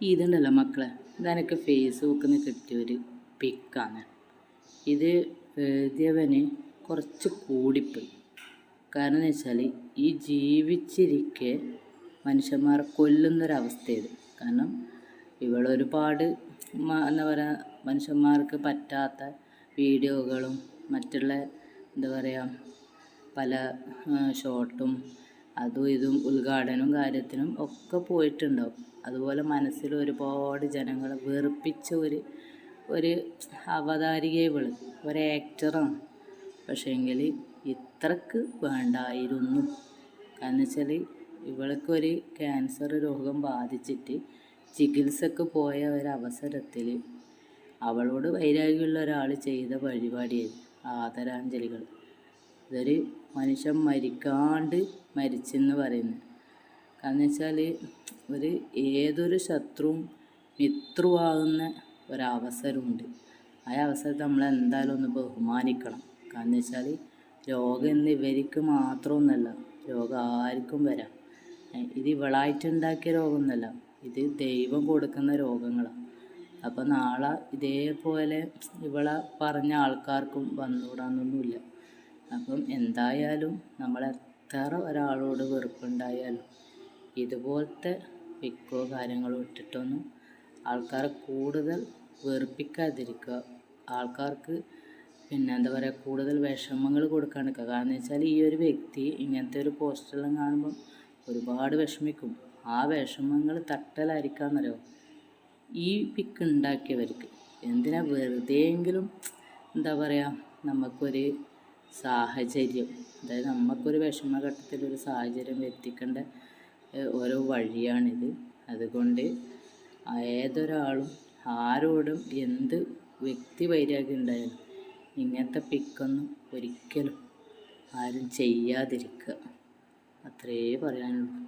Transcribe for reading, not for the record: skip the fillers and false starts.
ഇതുണ്ടല്ലോ മക്കളെ, ഇതെനിക്ക് ഫേസ്ബുക്കിൽ നിന്ന് കിട്ടിയൊരു പിക്കാണ്. ഇത് എഴുതിയവന് കുറച്ച് കൂടിപ്പോയി. കാരണം എന്ന് വെച്ചാൽ ഈ ജീവിച്ചിരിക്കെ മനുഷ്യന്മാരെ കൊല്ലുന്നൊരവസ്ഥയത്. കാരണം ഇവളൊരുപാട് എന്താ പറയുക, മനുഷ്യന്മാർക്ക് പറ്റാത്ത വീഡിയോകളും മറ്റുള്ള എന്താ പറയുക പല ഷോട്ടും അതും ഇതും ഉദ്ഘാടനവും കാര്യത്തിനും ഒക്കെ പോയിട്ടുണ്ടാവും. അതുപോലെ മനസ്സിൽ ഒരുപാട് ജനങ്ങളെ വെറുപ്പിച്ച ഒരു അവതാരികയെ ഒരു ആക്ടറാണ്. പക്ഷേങ്കിൽ ഇത്രക്ക് വേണ്ടായിരുന്നു. കാരണം വെച്ചാൽ ഇവൾക്കൊരു ക്യാൻസർ രോഗം ബാധിച്ചിട്ട് ചികിത്സക്ക് പോയ ഒരവസരത്തിൽ അവളോട് വൈരാഗ്യമുള്ള ഒരാൾ ചെയ്ത പരിപാടിയായിരുന്നു ആദരാഞ്ജലികൾ. ഇതൊരു മനുഷ്യൻ മരിക്കാണ്ട് മരിച്ചെന്ന് പറയുന്നത്. കാരണം വെച്ചാൽ ഏതൊരു ശത്രുവും മിത്രമാകുന്ന ഒരവസരമുണ്ട്. ആ അവസരത്തെ നമ്മൾ എന്തായാലും ഒന്ന് ബഹുമാനിക്കണം. കാരണം വെച്ചാൽ രോഗം ഇന്ന് ഇവർക്ക് മാത്രമൊന്നുമല്ല, രോഗം ആർക്കും വരാം. ഇത് ഇവളായിട്ടുണ്ടാക്കിയ രോഗമൊന്നുമല്ല, ഇത് ദൈവം കൊടുക്കുന്ന രോഗങ്ങളാണ്. അപ്പോൾ നാളെ ഇതേപോലെ ഇവളെ പറഞ്ഞ ആൾക്കാർക്കും വന്നുകൂടാന്നൊന്നുമില്ല. അപ്പം എന്തായാലും നമ്മളെത്ര ഒരാളോട് വെറുപ്പുണ്ടായാലും ഇതുപോലത്തെ പിക്കോ കാര്യങ്ങളോ ഇട്ടിട്ടൊന്നും ആൾക്കാരെ കൂടുതൽ വെറുപ്പിക്കാതിരിക്കുക. ആൾക്കാർക്ക് എന്താ പറയുക, കൂടുതൽ വിഷമങ്ങൾ കൊടുക്കാണ്ടിരിക്കുക. കാരണം വെച്ചാൽ ഈ ഒരു വ്യക്തി ഇങ്ങനത്തെ ഒരു പോസ്റ്ററെല്ലാം കാണുമ്പം ഒരുപാട് വിഷമിക്കും. ആ വിഷമങ്ങൾ തട്ടലായിരിക്കാമെന്നറിയോ ഈ പിക്ക് ഉണ്ടാക്കിയവർക്ക്. എന്തിനാ വെറുതെയെങ്കിലും എന്താ പറയുക നമുക്കൊരു സാഹചര്യം, അതായത് നമുക്കൊരു വിഷമഘട്ടത്തിലൊരു സാഹചര്യം എത്തിക്കേണ്ട ഓരോ വഴിയാണിത്. അതുകൊണ്ട് ഏതൊരാളും ആരോടും എന്ത് വ്യക്തി വൈരാഗ്യം ഉണ്ടായാലും ഇങ്ങനത്തെ പിക്കൊന്നും ഒരിക്കലും ആരും ചെയ്യാതിരിക്കുക. അത്രയേ പറയാനുള്ളൂ.